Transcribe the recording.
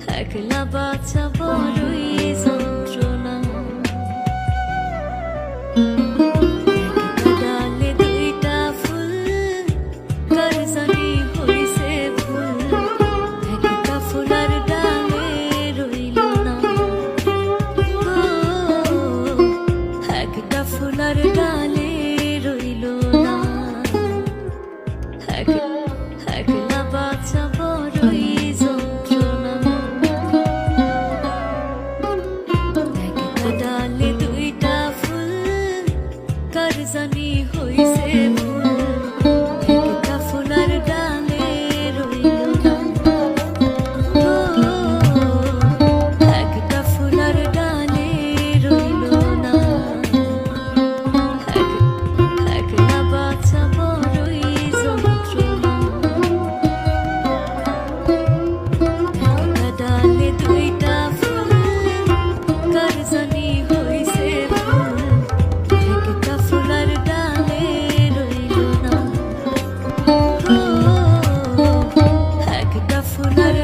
একলা বাঁচা বড়ই যন্ত্রণা। একটা ডালে দুইটা ফুল, কার জানি হইছে ভুল। একটা ফুলার ডালে রইল না, একটা ফুলার ডালে রইল না। একলা বাঁচা বড়ই যন্ত্রণা। একটা ডালে দুইটা ফুল, কার জানি হইছে ভুল। একটা ফুলার ডালে রইল না, একটা ফুলার ডালে রইল না। একলা বাঁচা বড়ই যন্ত্রণা। একটা ডালে দুইটা ফুল, কার জানি হইছে ভুল। একটা ফুলার ডালে রইল না, একটা ফুলার